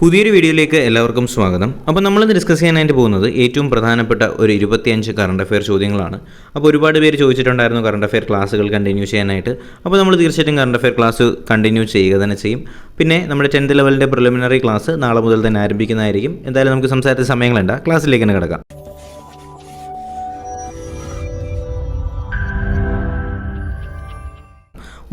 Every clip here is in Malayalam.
പുതിയൊരു വീഡിയോയിലേക്ക് എല്ലാവർക്കും സ്വാഗതം. അപ്പോൾ നമ്മളിന്ന് ഡിസ്കസ് ചെയ്യാനായിട്ട് പോകുന്നത് ഏറ്റവും പ്രധാനപ്പെട്ട ഒരു 25 കറണ്ട് അഫെയർ ചോദ്യങ്ങളാണ്. അപ്പോൾ ഒരുപാട് പേര് ചോദിച്ചിട്ടുണ്ടായിരുന്നു കറണ്ട് അഫെയർ ക്ലാസ്സുകൾ കണ്ടിന്യൂ ചെയ്യാനായിട്ട്. അപ്പോൾ നമ്മൾ തീർച്ചയായിട്ടും കറണ്ട് അഫെയർ ക്ലാസ് കണ്ടിന്യൂ ചെയ്യുക തന്നെ ചെയ്യും. പിന്നെ നമ്മുടെ 10th ലെവലിൻ്റെ പ്രിലിമിനറി ക്ലാസ് നാളെ മുതൽ തന്നെ ആരംഭിക്കുന്നതായിരിക്കും. എന്തായാലും നമുക്ക് സംസാരിച്ച സമയങ്ങളുണ്ട്, ക്ലാസ്സിലേക്ക് തന്നെ കിടക്കാം.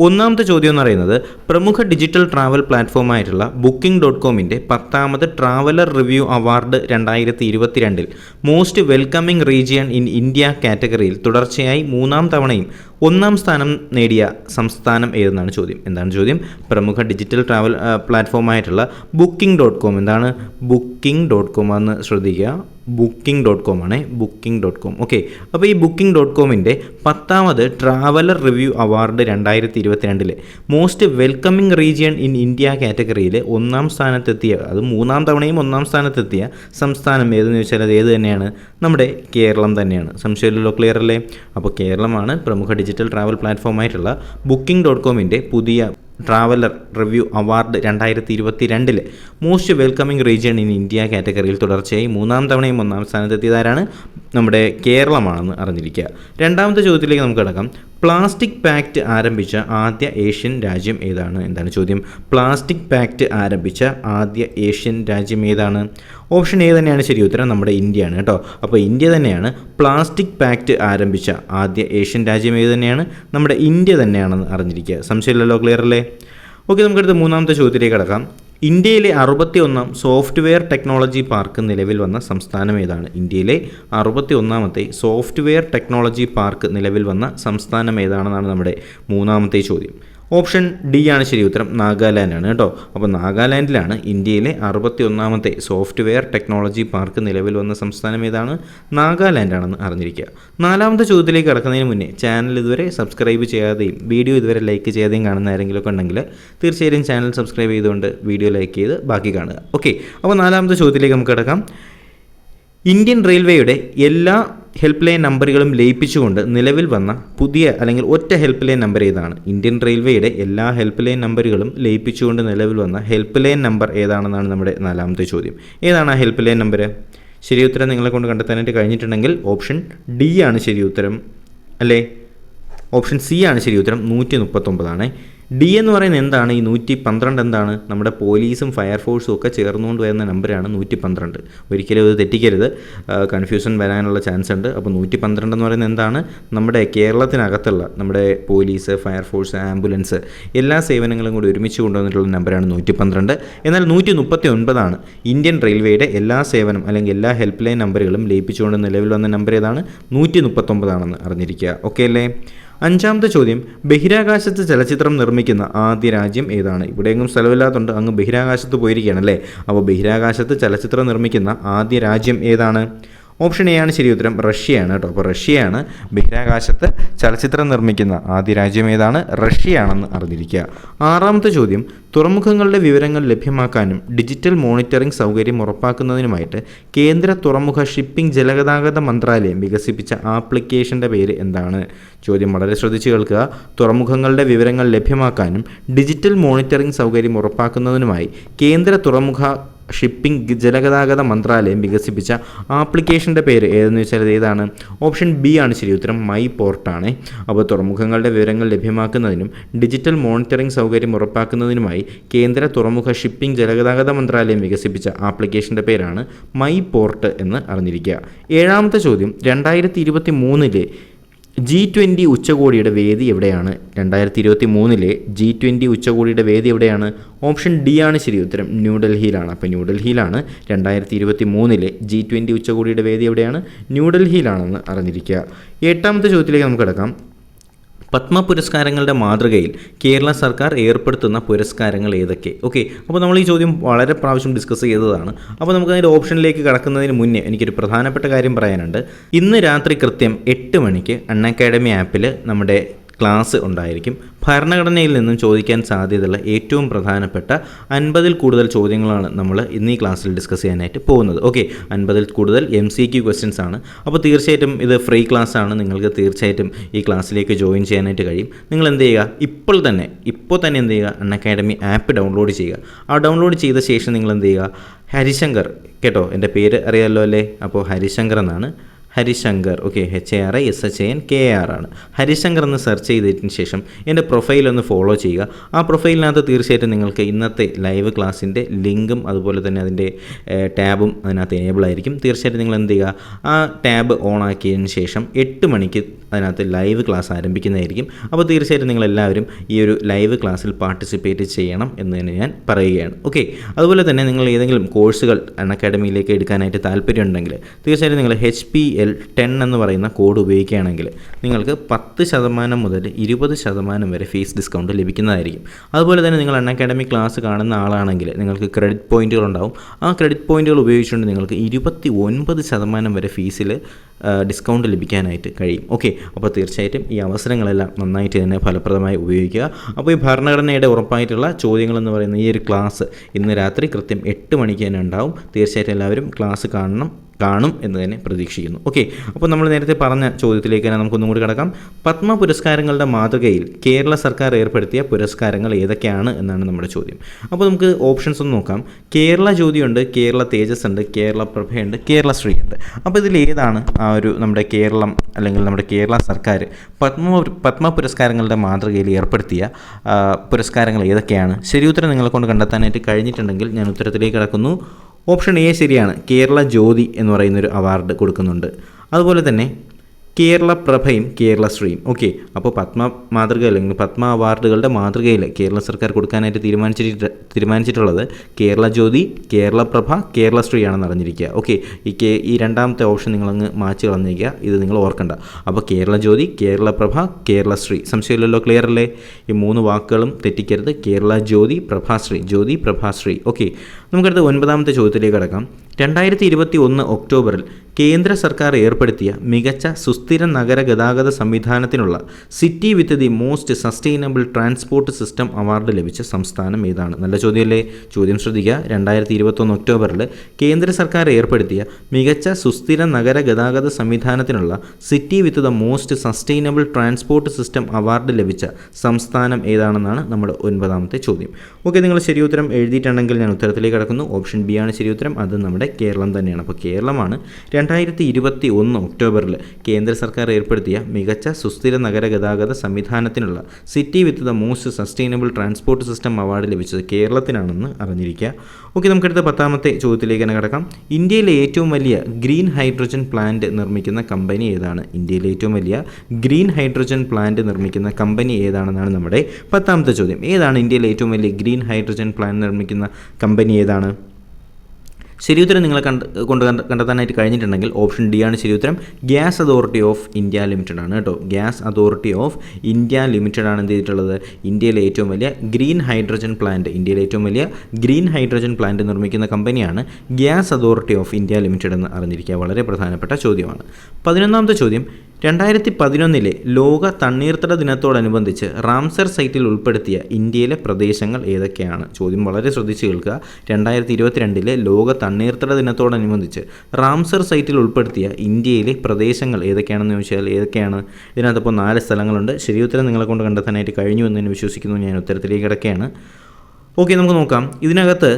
ഒന്നാമത്തെ ചോദ്യം എന്ന് പറയുന്നത് പ്രമുഖ ഡിജിറ്റൽ ട്രാവൽ പ്ലാറ്റ്ഫോമായിട്ടുള്ള Booking.comന്റെ 10th traveller review award 2022 most welcoming region in India കാറ്റഗറിയിൽ തുടർച്ചയായി 3ാം തവണയും 1ാം സ്ഥാനം നേടിയ സംസ്ഥാനം ഏതെന്നാണ് ചോദ്യം. എന്താണ് ചോദ്യം? പ്രമുഖ ഡിജിറ്റൽ ട്രാവൽ പ്ലാറ്റ്ഫോമായിട്ടുള്ള Booking.com. എന്താണ് Booking.com എന്ന് ശ്രദ്ധിക്കുക. Booking.com ആണ്. Booking.com. ഓക്കെ, അപ്പോൾ ഈ Booking.comന്റെ 10th traveller review award 2022 most welcoming region in India കാറ്റഗറിയിൽ 1ാം സ്ഥാനത്തെത്തിയ, അത് 3ാം തവണയും 1ാം സ്ഥാനത്തെത്തിയ സംസ്ഥാനം ഏതെന്ന് ചോദിച്ചാൽ അത് ഏത് തന്നെയാണ്? നമ്മുടെ കേരളം തന്നെയാണ്. സംശയമില്ലല്ലോ, ക്ലിയർ അല്ലേ? അപ്പോൾ കേരളമാണ് പ്രമുഖ ഡിജിറ്റൽ ട്രാവൽ പ്ലാറ്റ്ഫോമായിട്ടുള്ള Booking.comന്റെ പുതിയ traveller review award 2022 most welcoming region in India കാറ്റഗറിയിൽ തുടർച്ചയായി 3ാം തവണയും 1ാം സ്ഥാനത്തെത്തിയതാരാണ്? നമ്മുടെ കേരളമാണെന്ന് അറിഞ്ഞിരിക്കുക. രണ്ടാമത്തെ ചോദ്യത്തിലേക്ക് നമുക്ക് കിടക്കാം. പ്ലാസ്റ്റിക് പാക്റ്റ് ആരംഭിച്ച ആദ്യ ഏഷ്യൻ രാജ്യം ഏതാണ്? എന്താണ് ചോദ്യം? പ്ലാസ്റ്റിക് പാക്റ്റ് ആരംഭിച്ച ആദ്യ ഏഷ്യൻ രാജ്യം ഏതാണ്? ഓപ്ഷൻ എ തന്നെയാണ് ശരി ഉത്തരം, നമ്മുടെ ഇന്ത്യയാണ് കേട്ടോ. അപ്പോൾ ഇന്ത്യ തന്നെയാണ് പ്ലാസ്റ്റിക് പാക്റ്റ് ആരംഭിച്ച ആദ്യ ഏഷ്യൻ രാജ്യം ഏത് തന്നെയാണ്? നമ്മുടെ ഇന്ത്യ തന്നെയാണെന്ന് അറിഞ്ഞിരിക്കുക. സംശയമില്ലല്ലോ, ക്ലിയർ അല്ലേ? ഓക്കെ, നമുക്കടുത്ത് മൂന്നാമത്തെ ചോദ്യത്തിലേക്ക് കിടക്കാം. ഇന്ത്യയിലെ 61ാം സോഫ്റ്റ്വെയർ ടെക്നോളജി പാർക്ക് നിലവിൽ വന്ന സംസ്ഥാനം ഏതാണ്? ഇന്ത്യയിലെ 61ാമത്തെ സോഫ്റ്റ്വെയർ ടെക്നോളജി പാർക്ക് നിലവിൽ വന്ന സംസ്ഥാനം ഏതാണെന്നാണ് നമ്മുടെ മൂന്നാമത്തെ ചോദ്യം. ഓപ്ഷൻ ഡി ആണ് ശരി ഉത്തരം, നാഗാലാൻഡ് ആണ് കേട്ടോ. അപ്പോൾ നാഗാലാൻഡിലാണ് ഇന്ത്യയിലെ 61ാമത്തെ സോഫ്റ്റ്വെയർ ടെക്നോളജി പാർക്ക് നിലവിൽ വന്ന സംസ്ഥാനം ഏതാണ്? നാഗാലാൻഡ് ആണെന്ന് അറിഞ്ഞിരിക്കുക. നാലാമത്തെ ചോദ്യത്തിലേക്ക് കടക്കുന്നതിന് മുന്നേ ചാനൽ ഇതുവരെ സബ്സ്ക്രൈബ് ചെയ്യാതെയും വീഡിയോ ഇതുവരെ ലൈക്ക് ചെയ്യാതെയും കാണുന്ന ആരെങ്കിലുമൊക്കെ ഉണ്ടെങ്കിൽ തീർച്ചയായും ചാനൽ സബ്സ്ക്രൈബ് ചെയ്തുകൊണ്ട് വീഡിയോ ലൈക്ക് ചെയ്ത് ബാക്കി കാണുക. ഓക്കെ, അപ്പോൾ നാലാമത്തെ ചോദ്യത്തിലേക്ക് നമുക്ക് കിടക്കാം. ഇന്ത്യൻ റെയിൽവേയുടെ എല്ലാ ഹെൽപ്പ് ലൈൻ നമ്പറുകളും ലയിപ്പിച്ചുകൊണ്ട് നിലവിൽ വന്ന പുതിയ അല്ലെങ്കിൽ ഒറ്റ ഹെൽപ്പ് ലൈൻ നമ്പർ ഏതാണ്? ഇന്ത്യൻ റെയിൽവേയുടെ എല്ലാ ഹെൽപ്പ് ലൈൻ നമ്പറുകളും ലയിപ്പിച്ചുകൊണ്ട് നിലവിൽ വന്ന ഹെൽപ്പ് ലൈൻ നമ്പർ ഏതാണെന്നാണ് നമ്മുടെ നാലാമത്തെ ചോദ്യം. ഏതാണ് ആ ഹെൽപ്പ് ലൈൻ നമ്പർ? ശരി ഉത്തരം നിങ്ങളെ കൊണ്ട് കണ്ടെത്താനായിട്ട് കഴിഞ്ഞിട്ടുണ്ടെങ്കിൽ ഓപ്ഷൻ ഡി ആണ് ശരി ഉത്തരം അല്ലേ? ഓപ്ഷൻ സി ആണ് ശരി ഉത്തരം, 139 ആണ്. ഡി എന്ന് പറയുന്നത് എന്താണ്? ഈ 112 എന്താണ്? നമ്മുടെ പോലീസും ഫയർഫോഴ്സും ഒക്കെ ചേർന്നുകൊണ്ട് വരുന്ന നമ്പറാണ് 112. ഒരിക്കലും ഇത് തെറ്റിക്കരുത്, കൺഫ്യൂഷൻ വരാനുള്ള ചാൻസ് ഉണ്ട്. അപ്പോൾ 112 എന്ന് പറയുന്നത് എന്താണ്? നമ്മുടെ കേരളത്തിനകത്തുള്ള നമ്മുടെ പോലീസ്, ഫയർഫോഴ്സ്, ആംബുലൻസ് എല്ലാ സേവനങ്ങളും കൂടി ഒരുമിച്ച് കൊണ്ടുവന്നിട്ടുള്ള നമ്പറാണ് 112. എന്നാൽ 139 ഇന്ത്യൻ റെയിൽവേയുടെ എല്ലാ സേവനം അല്ലെങ്കിൽ എല്ലാ ഹെൽപ്പ് ലൈൻ നമ്പറുകളും ലയിപ്പിച്ചുകൊണ്ട് നിലവിൽ വന്ന നമ്പർ ഏതാണ്? 139 ആണെന്ന് അറിഞ്ഞിരിക്കുക. ഓക്കെ അല്ലേ? അഞ്ചാമത്തെ ചോദ്യം, ബഹിരാകാശത്ത് ചലച്ചിത്രം നിർമ്മിക്കുന്ന ആദ്യ രാജ്യം ഏതാണ്? ഇവിടെയെങ്കിലും സ്ഥലമില്ലാത്തതുകൊണ്ട് അങ്ങ് ബഹിരാകാശത്ത് പോയിരിക്കുകയാണ് അല്ലേ? അപ്പോൾ ബഹിരാകാശത്ത് ചലച്ചിത്രം നിർമ്മിക്കുന്ന ആദ്യ രാജ്യം ഏതാണ്? ഓപ്ഷൻ എ ആണ് ശരി ഉത്തരം, റഷ്യയാണ് കേട്ടോ. അപ്പോൾ റഷ്യയാണ് ബഹിരാകാശത്ത് ചലച്ചിത്രം നിർമ്മിക്കുന്ന ആദ്യ രാജ്യം ഏതാണ്? റഷ്യയാണെന്ന് അറിഞ്ഞിരിക്കുക. ആറാമത്തെ ചോദ്യം, തുറമുഖങ്ങളുടെ വിവരങ്ങൾ ലഭ്യമാക്കാനും ഡിജിറ്റൽ മോണിറ്ററിംഗ് സൗകര്യം ഉറപ്പാക്കുന്നതിനുമായിട്ട് കേന്ദ്ര തുറമുഖ ഷിപ്പിംഗ് ജലഗതാഗത മന്ത്രാലയം വികസിപ്പിച്ച ആപ്ലിക്കേഷൻ്റെ പേര് എന്താണ്? ചോദ്യം വളരെ ശ്രദ്ധിച്ച് കേൾക്കുക. തുറമുഖങ്ങളുടെ വിവരങ്ങൾ ലഭ്യമാക്കാനും ഡിജിറ്റൽ മോണിറ്ററിംഗ് സൗകര്യം ഉറപ്പാക്കുന്നതിനുമായി കേന്ദ്ര തുറമുഖ ഷിപ്പിംഗ് ജലഗതാഗത മന്ത്രാലയം വികസിപ്പിച്ച ആപ്ലിക്കേഷൻ്റെ പേര് ഏതെന്ന് വെച്ചാൽ ഏതാണ്? ഓപ്ഷൻ ബി ആണ് ശരി ഉത്തരം, മൈ പോർട്ടാണ്. അപ്പോൾ തുറമുഖങ്ങളുടെ വിവരങ്ങൾ ലഭ്യമാക്കുന്നതിനും ഡിജിറ്റൽ മോണിറ്ററിംഗ് സൗകര്യം ഉറപ്പാക്കുന്നതിനുമായി കേന്ദ്ര തുറമുഖ ഷിപ്പിംഗ് ജലഗതാഗത മന്ത്രാലയം വികസിപ്പിച്ച ആപ്ലിക്കേഷൻ്റെ പേരാണ് മൈ പോർട്ട് എന്ന് അറിഞ്ഞിരിക്കുക. ഏഴാമത്തെ ചോദ്യം, 2023 G20 ഉച്ചകോടിയുടെ വേദി എവിടെയാണ്? 2023 G20 ഉച്ചകോടിയുടെ വേദി എവിടെയാണ്? ഓപ്ഷൻ ഡി ആണ് ശരി ഉത്തരം, ന്യൂഡൽഹിയിലാണ്. അപ്പോൾ ന്യൂഡൽഹിയിലാണ് 2023 G20 ഉച്ചകോടിയുടെ വേദി എവിടെയാണ്? ന്യൂഡൽഹിയിലാണെന്ന് അറിഞ്ഞിരിക്കുക. എട്ടാമത്തെ ചോദ്യത്തിലേക്ക് നമുക്ക് കിടക്കാം. പത്മ പുരസ്കാരങ്ങളുടെ മാതൃകയിൽ കേരള സർക്കാർ ഏർപ്പെടുത്തുന്ന പുരസ്കാരങ്ങൾ ഏതൊക്കെ? ഓക്കെ, അപ്പോൾ നമ്മൾ ഈ ചോദ്യം വളരെ പ്രാവശ്യം ഡിസ്കസ് ചെയ്തതാണ്. അപ്പോൾ നമുക്ക് അതിൻ്റെ ഓപ്ഷനിലേക്ക് കടക്കുന്നതിന് മുന്നേ എനിക്കൊരു പ്രധാനപ്പെട്ട കാര്യം പറയാനുണ്ട്. ഇന്ന് രാത്രി കൃത്യം 8 മണിക്ക് UNACADEMY ആപ്പിൽ നമ്മുടെ ക്ലാസ് ഉണ്ടായിരിക്കും. ഭരണഘടനയിൽ നിന്നും ചോദിക്കാൻ സാധ്യതയുള്ള ഏറ്റവും പ്രധാനപ്പെട്ട 50-ൽ കൂടുതൽ ചോദ്യങ്ങളാണ് നമ്മൾ ഇന്ന് ഈ ക്ലാസ്സിൽ ഡിസ്കസ് ചെയ്യാനായിട്ട് പോകുന്നത്. ഓക്കെ, 50-ൽ കൂടുതൽ MCQ ക്വസ്റ്റ്യൻസ് ആണ്. അപ്പോൾ തീർച്ചയായിട്ടും ഇത് ഫ്രീ ക്ലാസ് ആണ്. നിങ്ങൾക്ക് തീർച്ചയായിട്ടും ഈ ക്ലാസ്സിലേക്ക് ജോയിൻ ചെയ്യാനായിട്ട് കഴിയും. നിങ്ങൾ എന്ത് ചെയ്യുക, ഇപ്പോൾ തന്നെ എന്ത് ചെയ്യുക, അൺഅക്കാഡമി ആപ്പ് ഡൗൺലോഡ് ചെയ്യുക. ആ ഡൗൺലോഡ് ചെയ്ത ശേഷം നിങ്ങൾ എന്ത് ചെയ്യുക, ഹരിശങ്കർ, കേട്ടോ, എൻ്റെ പേര് അറിയാമല്ലോ അല്ലേ, അപ്പോൾ ഹരിശങ്കർ എന്നാണ്, ഹരിശങ്കർ, ഓക്കെ, HARISHANKAR ആണ്. ഹരിശങ്കർ എന്ന് സെർച്ച് ചെയ്തതിന് ശേഷം എൻ്റെ പ്രൊഫൈലൊന്ന് ഫോളോ ചെയ്യുക. ആ പ്രൊഫൈലിനകത്ത് തീർച്ചയായിട്ടും നിങ്ങൾക്ക് ഇന്നത്തെ ലൈവ് ക്ലാസ്സിൻ്റെ ലിങ്കും അതുപോലെ തന്നെ അതിൻ്റെ ടാബും അതിനകത്ത് എനേബിൾ ആയിരിക്കും. തീർച്ചയായിട്ടും നിങ്ങൾ എന്ത് ചെയ്യുക, ആ ടാബ് ഓൺ ആക്കിയതിന് ശേഷം 8 മണിക്ക് അതിനകത്ത് ലൈവ് ക്ലാസ് ആരംഭിക്കുന്നതായിരിക്കും. അപ്പോൾ തീർച്ചയായിട്ടും നിങ്ങളെല്ലാവരും ഈ ഒരു ലൈവ് ക്ലാസ്സിൽ പാർട്ടിസിപ്പേറ്റ് ചെയ്യണം എന്ന് തന്നെ ഞാൻ പറയുകയാണ്. ഓക്കെ, അതുപോലെ തന്നെ നിങ്ങൾ ഏതെങ്കിലും കോഴ്സുകൾ അൺഅക്കാഡമിയിലേക്ക് എടുക്കാനായിട്ട് താല്പര്യമുണ്ടെങ്കിൽ തീർച്ചയായിട്ടും നിങ്ങൾ HPL10 എന്ന് പറയുന്ന കോഡ് ഉപയോഗിക്കുകയാണെങ്കിൽ നിങ്ങൾക്ക് 10% മുതൽ 20% വരെ ഫീസ് ഡിസ്കൗണ്ട് ലഭിക്കുന്നതായിരിക്കും. അതുപോലെ തന്നെ നിങ്ങൾ അൺഅക്കാഡമി ക്ലാസ് കാണുന്ന ആളാണെങ്കിൽ നിങ്ങൾക്ക് ക്രെഡിറ്റ് പോയിൻറ്റുകൾ ഉണ്ടാവും. ആ ക്രെഡിറ്റ് പോയിൻറ്റുകൾ ഉപയോഗിച്ചുകൊണ്ട് നിങ്ങൾക്ക് 29% വരെ ഫീസിൽ ഡിസ്കൗണ്ട് ലഭിക്കാനായിട്ട് കഴിയും. ഓക്കെ, അപ്പോൾ തീർച്ചയായിട്ടും ഈ അവസരങ്ങളെല്ലാം നന്നായിട്ട് തന്നെ ഫലപ്രദമായി ഉപയോഗിക്കുക. അപ്പോൾ ഈ ഭരണഘടനയുടെ ഉറപ്പായിട്ടുള്ള ചോദ്യങ്ങളെന്ന് പറയുന്ന ഈ ഒരു ക്ലാസ് ഇന്ന് രാത്രി കൃത്യം 8 മണിക്ക് തന്നെ ഉണ്ടാവും. തീർച്ചയായിട്ടും എല്ലാവരും ക്ലാസ് കാണും എന്ന് തന്നെ പ്രതീക്ഷിക്കുന്നു. ഓക്കെ, അപ്പോൾ നമ്മൾ നേരത്തെ പറഞ്ഞ ചോദ്യത്തിലേക്ക് തന്നെ നമുക്കൊന്നും കൂടി കിടക്കാം. പത്മ പുരസ്കാരങ്ങളുടെ മാതൃകയിൽ കേരള സർക്കാർ ഏർപ്പെടുത്തിയ പുരസ്കാരങ്ങൾ ഏതൊക്കെയാണ് എന്നാണ് നമ്മുടെ ചോദ്യം. അപ്പോൾ നമുക്ക് ഓപ്ഷൻസ് ഒന്ന് നോക്കാം. കേരള ജ്യോതിയുണ്ട്, കേരള തേജസ് ഉണ്ട്, കേരള പ്രഭയുണ്ട്, കേരള ശ്രീ ഉണ്ട്. അപ്പോൾ ഇതിൽ ഏതാണ് ആ ഒരു നമ്മുടെ കേരളം അല്ലെങ്കിൽ നമ്മുടെ കേരള സർക്കാർ പത്മ പുരസ്കാരങ്ങളുടെ മാതൃകയിൽ ഏർപ്പെടുത്തിയ പുരസ്കാരങ്ങൾ ഏതൊക്കെയാണ്? ശരി ഉത്തരം നിങ്ങളെ കൊണ്ട് കണ്ടെത്താനായിട്ട് കഴിഞ്ഞിട്ടുണ്ടെങ്കിൽ ഞാൻ ഉത്തരത്തിലേക്ക് കിടക്കുന്നു. ഓപ്ഷൻ എ ശരിയാണ്. കേരള ജ്യോതി എന്ന് പറയുന്നൊരു അവാർഡ് കൊടുക്കുന്നുണ്ട്. അതുപോലെ തന്നെ കേരള പ്രഭയും കേരള ശ്രീയും. ഓക്കെ, അപ്പോൾ പത്മ മാതൃക അല്ലെങ്കിൽ പത്മ അവാർഡുകളുടെ മാതൃകയിൽ കേരള സർക്കാർ കൊടുക്കാനായിട്ട് തീരുമാനിച്ചിട്ടുള്ളത് കേരള ജ്യോതി, കേരള പ്രഭ, കേരള ശ്രീ ആണെന്ന് അറിഞ്ഞിരിക്കുക. ഓക്കെ, ഈ രണ്ടാമത്തെ ഓപ്ഷൻ നിങ്ങളങ്ങ് മാറ്റി കളഞ്ഞിരിക്കുക, ഇത് നിങ്ങൾ ഓർക്കണ്ട. അപ്പോൾ കേരള ജ്യോതി, കേരള പ്രഭ, കേരള ശ്രീ, സംശയമില്ലല്ലോ, ക്ലിയർ അല്ലേ? ഈ 3 വാക്കുകളും തെറ്റിക്കരുത്. കേരള ജ്യോതി, പ്രഭാശ്രീ, ജ്യോതി, പ്രഭാശ്രീ. ഓക്കെ, നമുക്കടുത്ത് 9ാമത്തെ ചോദ്യത്തിലേക്ക് കടക്കാം. 2021 ഒക്ടോബറിൽ കേന്ദ്ര സർക്കാർ ഏർപ്പെടുത്തിയ മികച്ച സുസ്ഥിര നഗര ഗതാഗത സംവിധാനത്തിനുള്ള city with the most sustainable transport system award ലഭിച്ച സംസ്ഥാനം ഏതാണ്? നല്ല ചോദ്യമല്ലേ? ചോദ്യം ശ്രദ്ധിക്കുക. 2021 ഒക്ടോബറിൽ കേന്ദ്ര സർക്കാർ ഏർപ്പെടുത്തിയ മികച്ച സുസ്ഥിര നഗര ഗതാഗത സംവിധാനത്തിനുള്ള city with the most sustainable transport system award ലഭിച്ച സംസ്ഥാനം ഏതാണെന്നാണ് നമ്മുടെ 9ാമത്തെ ചോദ്യം. ഓക്കെ, നിങ്ങൾ ശരി ഉത്തരം എഴുതിയിട്ടുണ്ടെങ്കിൽ ഞാൻ ഉത്തരത്തിലേക്ക് കടക്കുന്നു. ഓപ്ഷൻ ബി ആണ് ശരി ഉത്തരം. അത് നമ്മുടെ കേരളം തന്നെയാണ്. അപ്പോൾ കേരളമാണ് 2021 ഒക്ടോബറിൽ കേന്ദ്ര സർക്കാർ ഏർപ്പെടുത്തിയ മികച്ച സുസ്ഥിര നഗര ഗതാഗത സംവിധാനത്തിനുള്ള city with the most sustainable transport system award ലഭിച്ചത് കേരളത്തിനാണെന്ന് അറിഞ്ഞിരിക്കുക. ഓക്കെ, നമുക്കടുത്ത 10ാമത്തെ ചോദ്യത്തിലേക്ക് തന്നെ കിടക്കാം. ഇന്ത്യയിലെ ഏറ്റവും വലിയ ഗ്രീൻ ഹൈഡ്രജൻ പ്ലാന്റ് നിർമ്മിക്കുന്ന കമ്പനി ഏതാണ്? ഇന്ത്യയിലെ ഏറ്റവും വലിയ ഗ്രീൻ ഹൈഡ്രജൻ പ്ലാന്റ് നിർമ്മിക്കുന്ന കമ്പനി ഏതാണെന്നാണ് നമ്മുടെ 10ാമത്തെ ചോദ്യം. ഏതാണ് ഇന്ത്യയിലെ ഏറ്റവും വലിയ ഗ്രീൻ ഹൈഡ്രജൻ പ്ലാന്റ് നിർമ്മിക്കുന്ന കമ്പനി ഏതാണ്? ശരി ഉത്തരം നിങ്ങളെ കണ്ടെത്താനായിട്ട് കഴിഞ്ഞിട്ടുണ്ടെങ്കിൽ ഓപ്ഷൻ ഡി ആണ് ശരി ഉത്തരം. Gas authority of India limited ആണ് കേട്ടോ. Gas authority of India limited ആണ് എന്ത് ചെയ്തിട്ടുള്ളത്? ഇന്ത്യയിലെ ഏറ്റവും വലിയ ഗ്രീൻ ഹൈഡ്രജൻ പ്ലാന്റ് നിർമ്മിക്കുന്ന കമ്പനിയാണ് gas authority of India limited എന്ന് അറിഞ്ഞിരിക്കുക. വളരെ പ്രധാനപ്പെട്ട ചോദ്യമാണ്. 11ാമത്തെ ചോദ്യം. 2011 ലോക തണ്ണീർത്തട ദിനത്തോടനുബന്ധിച്ച് റാംസർ സൈറ്റിൽ ഉൾപ്പെടുത്തിയ ഇന്ത്യയിലെ പ്രദേശങ്ങൾ ഏതൊക്കെയാണ്? ചോദ്യം വളരെ ശ്രദ്ധിച്ച് കേൾക്കുക. 2022 ലോക തണ്ണീർത്തട ദിനത്തോടനുബന്ധിച്ച് റാംസർ സൈറ്റിൽ ഉൾപ്പെടുത്തിയ ഇന്ത്യയിലെ പ്രദേശങ്ങൾ ഏതൊക്കെയാണെന്ന് ചോദിച്ചാൽ ഏതൊക്കെയാണ്? ഇതിനകത്തിപ്പോൾ 4 സ്ഥലങ്ങളുണ്ട്. ശരി ഉത്തരം നിങ്ങളെ കൊണ്ട് കണ്ടെത്താനായിട്ട് കഴിഞ്ഞു എന്ന് ഞാൻ വിശ്വസിക്കുന്നു. ഞാൻ ഉത്തരത്തിലേക്ക് കിടക്കുകയാണ്. ഓക്കെ, നമുക്ക് നോക്കാം. ഇതിനകത്ത്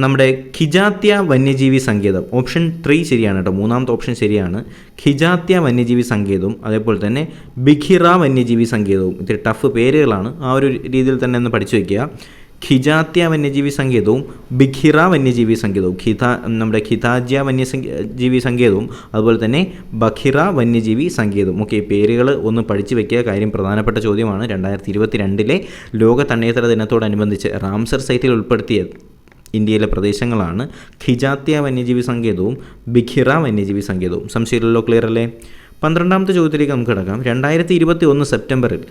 നമ്മുടെ ഖിജാത്യ വന്യജീവി സങ്കേതം ഓപ്ഷൻ 3 ശരിയാണ് കേട്ടോ. 3ാമത്തെ ഓപ്ഷൻ ശരിയാണ്. ഖിജാത്യ വന്യജീവി സങ്കേതവും അതേപോലെ തന്നെ ബിഖിറ വന്യജീവി സങ്കേതവും. ഇത്തിരി ടഫ് പേരുകളാണ്, ആ ഒരു രീതിയിൽ തന്നെ ഒന്ന് പഠിച്ചു വയ്ക്കുക. ഖിജാത്യ വന്യജീവി സങ്കേതവും ബിഖിറ വന്യജീവി സങ്കേതവും, നമ്മുടെ ഖിതാജ്യ വന്യജീവി സങ്കേതവും അതുപോലെ തന്നെ ബഖിറ വന്യജീവി സങ്കേതവും. ഓക്കെ, പേരുകൾ ഒന്ന് പഠിച്ചു വയ്ക്കുക. കാര്യം പ്രധാനപ്പെട്ട ചോദ്യമാണ്. 2022 ലോക തണ്ണീർത്തട ദിനത്തോടനുബന്ധിച്ച് റാംസർ സൈറ്റിൽ ഉൾപ്പെടുത്തിയ ഇന്ത്യയിലെ പ്രദേശങ്ങളാണ് ഖിജാത്യ വന്യജീവി സങ്കേതവും ബിഖിറ വന്യജീവി സങ്കേതവും. സംശയമില്ലല്ലോ, ക്ലിയർ അല്ലേ? 12ാമത്തെ ചോദ്യത്തിലേക്ക് നമുക്ക് കിടക്കാം. 2021 സെപ്റ്റംബറിൽ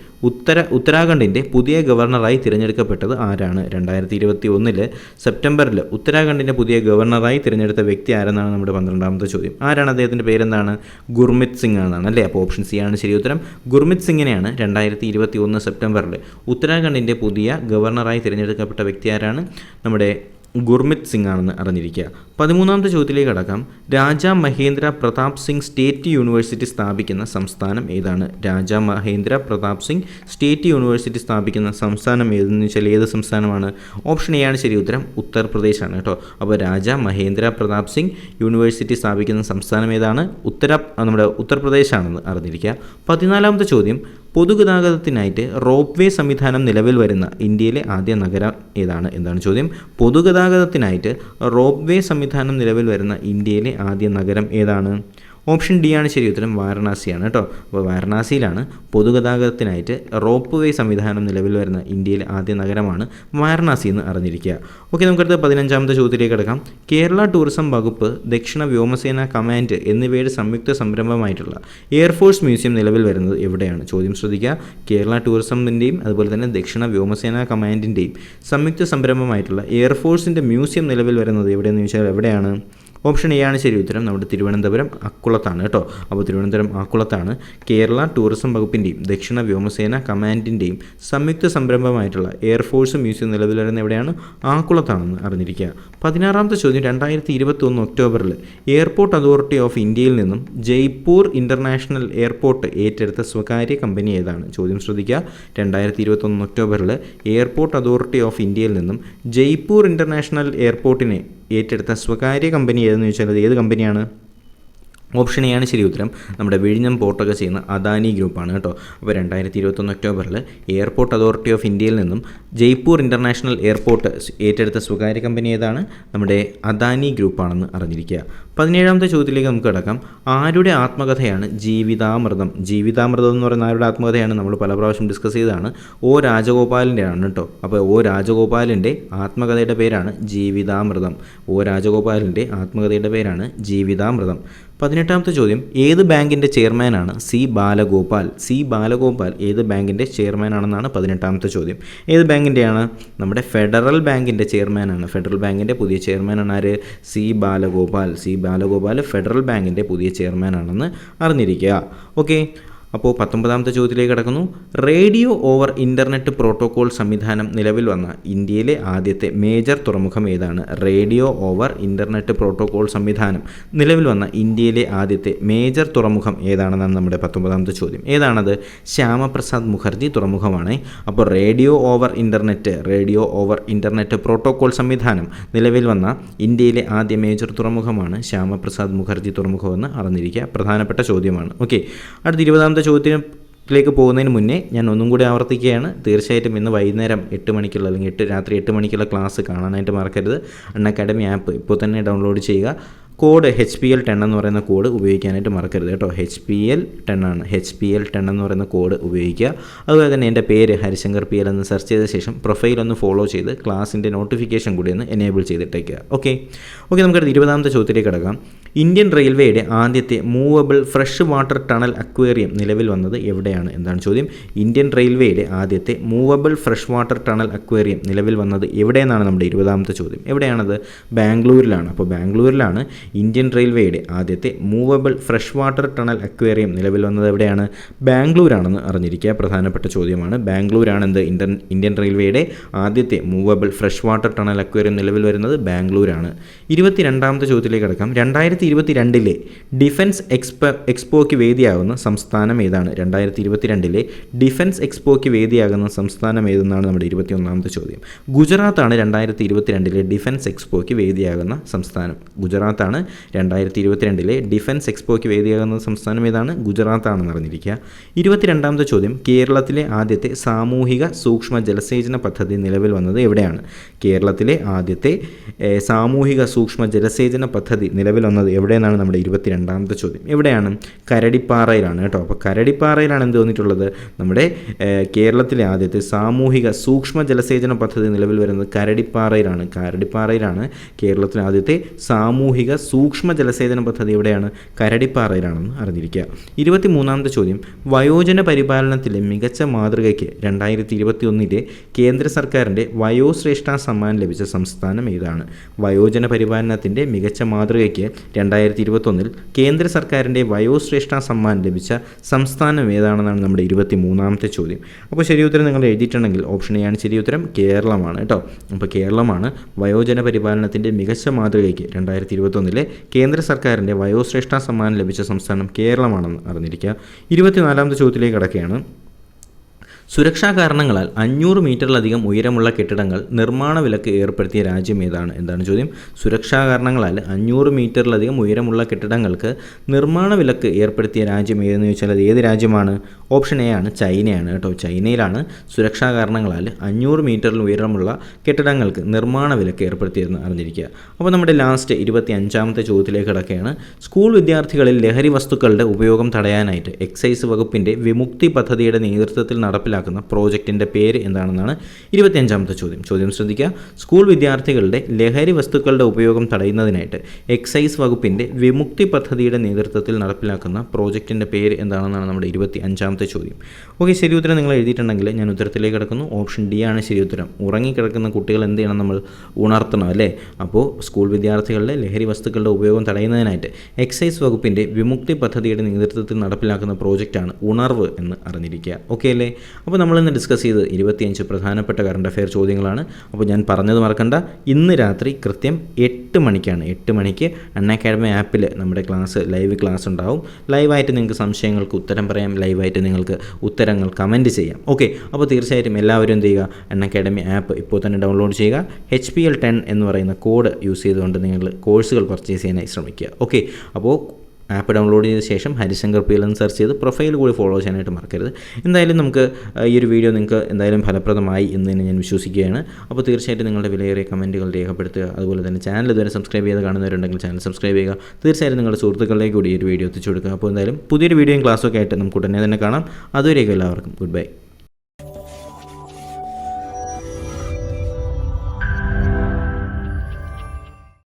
ഉത്തരാഖണ്ഡിൻ്റെ പുതിയ ഗവർണറായി തിരഞ്ഞെടുക്കപ്പെട്ടത് ആരാണ്? 2021 സെപ്റ്റംബറിൽ ഉത്തരാഖണ്ഡിൻ്റെ പുതിയ ഗവർണറായി തിരഞ്ഞെടുത്ത വ്യക്തി ആരെന്നാണ് നമ്മുടെ 12ാമത്തെ ചോദ്യം. ആരാണ്? അദ്ദേഹത്തിൻ്റെ പേരെന്താണ്? ഗുർമിത് സിംഗ് എന്നാണ് അല്ലേ. അപ്പോൾ ഓപ്ഷൻ സി ആണ് ശരി ഉത്തരം. ഗുർമിത് സിംഗിനെയാണ് 2021 സെപ്റ്റംബറിൽ ഉത്തരാഖണ്ഡിൻ്റെ പുതിയ ഗവർണറായി തിരഞ്ഞെടുക്കപ്പെട്ട വ്യക്തി ആരാണ്? നമ്മുടെ ഗുർമിത് സിംഗ് ആണെന്ന് അറിഞ്ഞിരിക്കുക. 13ാമത്തെ ചോദ്യത്തിലേക്ക് കടക്കാം. രാജാ മഹേന്ദ്ര പ്രതാപ് സിംഗ് സ്റ്റേറ്റ് യൂണിവേഴ്സിറ്റി സ്ഥാപിക്കുന്ന സംസ്ഥാനം ഏതാണ്? രാജാ മഹേന്ദ്ര പ്രതാപ് സിംഗ് സ്റ്റേറ്റ് യൂണിവേഴ്സിറ്റി സ്ഥാപിക്കുന്ന സംസ്ഥാനം ഏതെന്ന് വെച്ചാൽ ഏത് സംസ്ഥാനമാണ്? ഓപ്ഷൻ എ ആണ് ശരി ഉത്തരം. ഉത്തർപ്രദേശാണ് കേട്ടോ. അപ്പോൾ രാജാ മഹേന്ദ്ര പ്രതാപ് സിംഗ് യൂണിവേഴ്സിറ്റി സ്ഥാപിക്കുന്ന സംസ്ഥാനം ഏതാണ്? നമ്മുടെ ഉത്തർപ്രദേശാണെന്ന് അറിഞ്ഞിരിക്കുക. 14ാമത്തെ ചോദ്യം. പൊതുഗതാഗതത്തിനായിട്ട് റോപ്പ് വേ സംവിധാനം നിലവിൽ വരുന്ന ഇന്ത്യയിലെ ആദ്യ നഗരം ഏതാണ്? എന്താണ് ചോദ്യം. പൊതുഗതാഗതത്തിനായിട്ട് റോപ്പ് വേ സംവിധാനം നിലവിൽ വരുന്ന ഇന്ത്യയിലെ ആദ്യ നഗരം ഏതാണ്? ഓപ്ഷൻ ഡി ആണ് ശരി ഉത്തരം. വാരണാസിയാണ് കേട്ടോ. അപ്പോൾ വാരണാസിയിലാണ് പൊതുഗതാഗതത്തിനായിട്ട് റോപ്പ് വേ സംവിധാനം നിലവിൽ വരുന്ന ഇന്ത്യയിലെ ആദ്യ നഗരമാണ് വാരണാസി എന്ന് അറിഞ്ഞിരിക്കുക. ഓക്കെ, നമുക്കടുത്ത് 15ാമത്തെ ചോദ്യത്തിലേക്ക് കിടക്കാം. കേരള ടൂറിസം വകുപ്പ്, ദക്ഷിണ വ്യോമസേന കമാൻഡ് എന്നിവയുടെ സംയുക്ത സംരംഭമായിട്ടുള്ള എയർഫോഴ്സ് മ്യൂസിയം നിലവിൽ വരുന്നത് എവിടെയാണ്? ചോദ്യം ശ്രദ്ധിക്കുക. കേരള ടൂറിസത്തിൻ്റെയും അതുപോലെ തന്നെ ദക്ഷിണ വ്യോമസേന കമാൻഡിൻ്റെയും സംയുക്ത സംരംഭമായിട്ടുള്ള എയർഫോഴ്സിൻ്റെ മ്യൂസിയം നിലവിൽ വരുന്നത് എവിടെയെന്ന് ചോദിച്ചാൽ എവിടെയാണ്? ഓപ്ഷൻ എ ആണ് ശരി ഉത്തരം. നമ്മുടെ തിരുവനന്തപുരം ആക്കുളത്താണ് കേട്ടോ. അപ്പോൾ തിരുവനന്തപുരം ആക്കുളത്താണ് കേരള ടൂറിസം വകുപ്പിൻ്റെയും ദക്ഷിണ വ്യോമസേന കമാൻഡിൻ്റെയും സംയുക്ത സംരംഭമായിട്ടുള്ള എയർഫോഴ്സ് മ്യൂസിയം നിലവിൽ വരുന്ന എവിടെയാണ്? ആക്കുളത്താണെന്ന് അറിഞ്ഞിരിക്കുക. 16ാമത്തെ ചോദ്യം. 2021 ഒക്ടോബറിൽ എയർപോർട്ട് അതോറിറ്റി ഓഫ് ഇന്ത്യയിൽ നിന്നും ജയ്പൂർ ഇൻ്റർനാഷണൽ എയർപോർട്ട് ഏറ്റെടുത്ത സ്വകാര്യ കമ്പനി ഏതാണ്? ചോദ്യം ശ്രദ്ധിക്കുക. 2021 ഒക്ടോബറിൽ എയർപോർട്ട് അതോറിറ്റി ഓഫ് ഇന്ത്യയിൽ നിന്നും ജയ്പൂർ ഇൻ്റർനാഷണൽ എയർപോർട്ടിനെ ഏറ്റെടുത്ത സ്വകാര്യ കമ്പനി ഏതെന്ന് ചോദിച്ചാൽ അത് ഏത് കമ്പനിയാണ്? ഓപ്ഷൻ എ ആണ് ശരി ഉത്തരം. നമ്മുടെ വിഴിഞ്ഞം പോർട്ടൊക്കെ ചെയ്യുന്ന അദാനി ഗ്രൂപ്പാണ് കേട്ടോ. അപ്പോൾ 2021 ഒക്ടോബറിൽ എയർപോർട്ട് അതോറിറ്റി ഓഫ് ഇന്ത്യയിൽ നിന്നും ജയ്പൂർ ഇൻ്റർനാഷണൽ എയർപോർട്ട് ഏറ്റെടുത്ത സ്വകാര്യ കമ്പനി ഏതാണ്? നമ്മുടെ അദാനി ഗ്രൂപ്പാണെന്ന് അറിഞ്ഞിരിക്കുക. 17ാമത്തെ ചോദ്യത്തിലേക്ക് നമുക്ക് കിടക്കാം. ആരുടെ ആത്മകഥയാണ് ജീവിതാമൃതം? ജീവിതാമൃതം എന്ന് പറയുന്ന ആരുടെ ആത്മകഥയാണ്? നമ്മൾ പല പ്രാവശ്യം ഡിസ്കസ് ചെയ്തതാണ്. ഒ രാജഗോപാലിൻ്റെ ആണ് കേട്ടോ. അപ്പോൾ ഒ രാജഗോപാലിൻ്റെ ആത്മകഥയുടെ പേരാണ് ജീവിതാമൃതം. ഒ രാജഗോപാലിൻ്റെ ആത്മകഥയുടെ പേരാണ് ജീവിതാമൃതം. 18ാമത്തെ ചോദ്യം. ഏത് ബാങ്കിൻ്റെ ചെയർമാനാണ് സി ബാലഗോപാൽ? സി ബാലഗോപാൽ ഏത് ബാങ്കിൻ്റെ ചെയർമാനാണെന്നാണ് 18ാമത്തെ ചോദ്യം. ഏത് ബാങ്കിൻ്റെയാണ്? നമ്മുടെ ഫെഡറൽ ബാങ്കിൻ്റെ ചെയർമാനാണ്. ഫെഡറൽ ബാങ്കിൻ്റെ പുതിയ ചെയർമാനാണ് ആര്? C Balagopal. C Balagopal federal ബാങ്കിൻ്റെ പുതിയ ചെയർമാനാണെന്ന് അറിഞ്ഞിരിക്കുക. ഓക്കെ, അപ്പോൾ 19ാമത്തെ ചോദ്യത്തിലേക്ക് കിടക്കുന്നു. റേഡിയോ ഓവർ ഇൻ്റർനെറ്റ് പ്രോട്ടോകോൾ സംവിധാനം നിലവിൽ വന്ന ഇന്ത്യയിലെ ആദ്യത്തെ മേജർ തുറമുഖം ഏതാണ്? റേഡിയോ ഓവർ ഇൻ്റർനെറ്റ് പ്രോട്ടോകോൾ സംവിധാനം നിലവിൽ വന്ന ഇന്ത്യയിലെ ആദ്യത്തെ മേജർ തുറമുഖം ഏതാണെന്നാണ് നമ്മുടെ 19ാമത്തെ ചോദ്യം. ഏതാണത്? ശ്യാമപ്രസാദ് മുഖർജി തുറമുഖമാണ്. അപ്പോൾ റേഡിയോ ഓവർ ഇൻ്റർനെറ്റ് പ്രോട്ടോകോൾ സംവിധാനം നിലവിൽ വന്ന ഇന്ത്യയിലെ ആദ്യ മേജർ തുറമുഖമാണ് ശ്യാമപ്രസാദ് മുഖർജി തുറമുഖമെന്ന് അറിഞ്ഞിരിക്കുക. പ്രധാനപ്പെട്ട ചോദ്യമാണ്. ഓക്കെ, അടുത്ത 20ാമത്തെ ചോദ്യത്തിലേക്ക് പോകുന്നതിന് മുന്നേ ഞാൻ ഒന്നും കൂടി ആവർത്തിക്കുകയാണ്. തീർച്ചയായിട്ടും ഇന്ന് വൈകുന്നേരം 8 മണിക്കുള്ള അല്ലെങ്കിൽ രാത്രി 8 മണിക്കുള്ള ക്ലാസ് കാണാനായിട്ട് മറക്കരുത്. അൺഅക്കാഡമി ആപ്പ് ഇപ്പോൾ തന്നെ ഡൗൺലോഡ് ചെയ്യുക. കോഡ് HPL10 എന്ന് പറയുന്ന കോഡ് ഉപയോഗിക്കാനായിട്ട് മറക്കരുത് കേട്ടോ. HPL10 ആണ്. HPL10 എന്ന് പറയുന്ന കോഡ് ഉപയോഗിക്കുക. അതുപോലെ തന്നെ എൻ്റെ പേര് HarishankarPL എന്ന് സെർച്ച് ചെയ്ത ശേഷം പ്രൊഫൈൽ ഒന്ന് ഫോളോ ചെയ്ത് ക്ലാസ്സിൻ്റെ നോട്ടിഫിക്കേഷൻ കൂടി ഒന്ന് എനേബിൾ ചെയ്തിട്ടേക്കുക. ഓക്കെ, നമുക്ക് 20ാമത്തെ ചോദ്യത്തിലേക്ക് കിടക്കാം. ഇന്ത്യൻ റെയിൽവേയുടെ ആദ്യത്തെ movable fresh water tunnel aquarium നിലവിൽ വന്നത് എവിടെയാണ്? എന്താണ് ചോദ്യം. ഇന്ത്യൻ റെയിൽവേയുടെ ആദ്യത്തെ movable fresh water tunnel aquarium നിലവിൽ വന്നത് എവിടെയെന്നാണ് നമ്മുടെ 20ാമത്തെ ചോദ്യം. എവിടെയാണത്? ബാംഗ്ലൂരിലാണ്. അപ്പോൾ ബാംഗ്ലൂരിലാണ് ഇന്ത്യൻ റെയിൽവേയുടെ ആദ്യത്തെ movable fresh water tunnel aquarium നിലവിൽ വന്നത് എവിടെയാണ്? ബാംഗ്ലൂരാണെന്ന് അറിഞ്ഞിരിക്കുക. പ്രധാനപ്പെട്ട ചോദ്യമാണ്. ബാംഗ്ലൂരാണ് ഇന്ത്യൻ റെയിൽവേയുടെ ആദ്യത്തെ movable fresh water tunnel aquarium നിലവിൽ വരുന്നത് ബാംഗ്ലൂരാണ്. 22ാമത്തെ ചോദ്യത്തിലേക്ക് കിടക്കാം. 2022 ഡിഫൻസ് എക്സ്പോയ്ക്ക് വേദിയാകുന്ന സംസ്ഥാനം ഏതാണ്? 2022 ഡിഫൻസ് എക്സ്പോയ്ക്ക് വേദിയാകുന്ന സംസ്ഥാനം ഏതെന്നാണ് നമ്മുടെ 21ാമത്തെ ചോദ്യം. ഗുജറാത്താണ് 2022 ഡിഫൻസ് എക്സ്പോയ്ക്ക് വേദിയാകുന്ന സംസ്ഥാനം. ഗുജറാത്താണ് 2022 ഡിഫൻസ് എക്സ്പോയ്ക്ക് വേദിയാകുന്ന സംസ്ഥാനം ഏതാണ്? ഗുജറാത്താണെന്ന് അറിഞ്ഞിരിക്കുക. 22ാമത്തെ ചോദ്യം. കേരളത്തിലെ ആദ്യത്തെ സാമൂഹിക സൂക്ഷ്മ ജലസേചന പദ്ധതി നിലവിൽ വന്നത് എവിടെയാണ്? കേരളത്തിലെ ആദ്യത്തെ സാമൂഹിക സൂക്ഷ്മ ജലസേചന പദ്ധതി നിലവിൽ വന്നത് എവിടെയെന്നാണ് നമ്മുടെ 22ാമത്തെ ചോദ്യം. എവിടെയാണ്? കരടിപ്പാറയിലാണ് കേട്ടോ. അപ്പോൾ കരടിപ്പാറയിലാണ് എന്ത് തോന്നിയിട്ടുള്ളത്? നമ്മുടെ കേരളത്തിലെ ആദ്യത്തെ സാമൂഹിക സൂക്ഷ്മ ജലസേചന പദ്ധതി നിലവിൽ വരുന്നത് കരടിപ്പാറയിലാണ്. കരടിപ്പാറയിലാണ് കേരളത്തിലെ ആദ്യത്തെ സാമൂഹിക സൂക്ഷ്മ ജലസേചന പദ്ധതി. എവിടെയാണ്? കരടിപ്പാറയിലാണെന്ന് അറിഞ്ഞിരിക്കുക. 23ാമത്തെ ചോദ്യം. വയോജന പരിപാലനത്തിലെ മികച്ച മാതൃകയ്ക്ക് 2021 കേന്ദ്ര സർക്കാരിൻ്റെ വയോശ്രേഷ്ഠ സമ്മാനം ലഭിച്ച സംസ്ഥാനം ഏതാണ്? വയോജന പരിപാലനത്തിൻ്റെ മികച്ച മാതൃകയ്ക്ക് 2021 കേന്ദ്ര സർക്കാരിൻ്റെ വയോശ്രേഷ്ഠ സമ്മാനം ലഭിച്ച സംസ്ഥാനം ഏതാണെന്നാണ് നമ്മുടെ 23ാമത്തെ ചോദ്യം. അപ്പോൾ ശരിയുത്തരം നിങ്ങൾ എഴുതിയിട്ടുണ്ടെങ്കിൽ ഓപ്ഷൻ എ ആണ് ശരിയുത്തരം, കേരളമാണ് കേട്ടോ. അപ്പോൾ കേരളമാണ് വയോജന പരിപാലനത്തിൻ്റെ മികച്ച മാതൃകയ്ക്ക് 2021 കേന്ദ്ര സർക്കാരിൻ്റെ വയോശ്രേഷ്ഠ സമ്മാനം ലഭിച്ച സംസ്ഥാനം കേരളമാണെന്ന് അറിഞ്ഞിരിക്കുക. 24ാമത്തെ ചോദ്യത്തിലേക്ക് കടക്കുകയാണ്. സുരക്ഷാ കാരണങ്ങളാൽ 500 മീറ്ററിലധികം ഉയരമുള്ള കെട്ടിടങ്ങൾ നിർമ്മാണ വിലക്ക് ഏർപ്പെടുത്തിയ രാജ്യം ഏതാണ്? എന്താണ് ചോദ്യം? സുരക്ഷാ കാരണങ്ങളാൽ 500 മീറ്ററിലധികം ഉയരമുള്ള കെട്ടിടങ്ങൾക്ക് നിർമ്മാണ വിലക്ക് ഏർപ്പെടുത്തിയ രാജ്യം ഏതെന്ന് ചോദിച്ചാൽ അത് ഏത് രാജ്യമാണ്? ഓപ്ഷൻ എ ആണ്, ചൈനയാണ് കേട്ടോ. ചൈനയിലാണ് സുരക്ഷാ കാരണങ്ങളാൽ 500 മീറ്ററിൽ ഉയരമുള്ള കെട്ടിടങ്ങൾക്ക് നിർമ്മാണ വിലക്ക് ഏർപ്പെടുത്തിയതെന്ന് അറിഞ്ഞിരിക്കുക. അപ്പോൾ നമ്മുടെ ലാസ്റ്റ് 25ാമത്തെ ചോദ്യത്തിലേക്ക് കിടക്കുകയാണ്. സ്കൂൾ വിദ്യാർത്ഥികളിൽ ലഹരി വസ്തുക്കളുടെ ഉപയോഗം തടയാനായിട്ട് എക്സൈസ് വകുപ്പിൻ്റെ വിമുക്തി പദ്ധതിയുടെ നേതൃത്വത്തിൽ നടപ്പിലാക്കുന്ന പ്രോജക്റ്റിൻ്റെ പേര് എന്താണെന്നാണ് 25ാമത്തെ ചോദ്യം. ചോദ്യം ശ്രദ്ധിക്കുക. സ്കൂൾ വിദ്യാർത്ഥികളുടെ ലഹരി വസ്തുക്കളുടെ ഉപയോഗം തടയുന്നതിനായിട്ട് എക്സൈസ് വകുപ്പിൻ്റെ വിമുക്തി പദ്ധതിയുടെ നേതൃത്വത്തിൽ നടപ്പിലാക്കുന്ന പ്രോജക്റ്റിൻ്റെ പേര് എന്താണെന്നാണ് നമ്മുടെ 25ാമത്തെ ചോദ്യം. ഓക്കെ, ശരി ഉത്തരം നിങ്ങൾ എഴുതിയിട്ടുണ്ടെങ്കിൽ ഞാൻ ഉത്തരത്തിലേക്ക് കിടക്കുന്നു. ഓപ്ഷൻ ഡി ആണ് ശരി ഉത്തരം. ഉറങ്ങിക്കിടക്കുന്ന കുട്ടികൾ എന്ത് ചെയ്യണം? നമ്മൾ ഉണർത്തണം അല്ലേ? അപ്പോൾ സ്കൂൾ വിദ്യാർത്ഥികളുടെ ലഹരി വസ്തുക്കളുടെ ഉപയോഗം തടയുന്നതിനായിട്ട് എക്സൈസ് വകുപ്പിൻ്റെ വിമുക്തി പദ്ധതിയുടെ നേതൃത്വത്തിൽ നടപ്പിലാക്കുന്ന പ്രോജക്റ്റാണ് ഉണർവ് എന്ന് അറിഞ്ഞിരിക്കുക. ഓക്കെ അല്ലേ? അപ്പോൾ നമ്മളിന്ന് ഡിസ്കസ് ചെയ്ത് 25 പ്രധാനപ്പെട്ട കറണ്ട് അഫെയർ ചോദ്യങ്ങളാണ്. അപ്പോൾ ഞാൻ പറഞ്ഞത് മറക്കണ്ട, ഇന്ന് രാത്രി കൃത്യം 8 മണിക്കാണ്. 8 മണിക്ക് അൺഅക്കാഡമി ആപ്പിൽ നമ്മുടെ ലൈവ് ക്ലാസ് ഉണ്ടാവും. ലൈവായിട്ട് നിങ്ങൾക്ക് സംശയങ്ങൾക്ക് ഉത്തരം പറയാം, ലൈവായിട്ട് നിങ്ങൾക്ക് ഉത്തരങ്ങൾ കമൻറ്റ് ചെയ്യാം. ഓക്കെ, അപ്പോൾ തീർച്ചയായിട്ടും എല്ലാവരും എന്ത് ചെയ്യുക? അൺഅക്കാഡമി ആപ്പ് ഇപ്പോൾ തന്നെ ഡൗൺലോഡ് ചെയ്യുക. HPL10 എന്ന് പറയുന്ന കോഡ് യൂസ് ചെയ്തുകൊണ്ട് നിങ്ങൾ കോഴ്സുകൾ പർച്ചേസ് ചെയ്യാനായി ശ്രമിക്കുക. ഓക്കെ, അപ്പോൾ ആപ്പ് ഡൗൺലോഡ് ചെയ്ത ശേഷം HarishankarPL എന്ന് സെർച്ച് ചെയ്ത് പ്രൊഫൈൽ കൂടി ഫോളോ ചെയ്യാനായിട്ട് മറക്കരുത്. എന്തായാലും നമുക്ക് ഈ ഒരു വീഡിയോ നിങ്ങൾക്ക് എന്തായാലും ഫലപ്രദമായി എന്ന് തന്നെ ഞാൻ വിശ്വസിക്കുകയാണ്. അപ്പോൾ തീർച്ചയായിട്ടും നിങ്ങളുടെ വിലയേറിയ കമൻറ്റുകൾ രേഖപ്പെടുത്തുക. അതുപോലെ തന്നെ ചാനൽ ഇതുവരെ സബ്സ്ക്രൈബ് ചെയ്ത് കാണുന്നവരുണ്ടെങ്കിൽ ചാനൽ സബ്സ്ക്രൈബ് ചെയ്യുക. തീർച്ചയായും നിങ്ങളുടെ സുഹൃത്തുക്കളിലേക്ക് കൂടി ഈ ഒരു വീഡിയോ എത്തിച്ചു കൊടുക്കുക. അപ്പോൾ എന്തായാലും പുതിയൊരു വീഡിയോയും ക്ലാസ്സൊക്കെ ആയിട്ട് നമുക്ക് ഉടനെ തന്നെ കാണാം. അതുവരേക്കും എല്ലാവർക്കും ഗുഡ് ബൈ.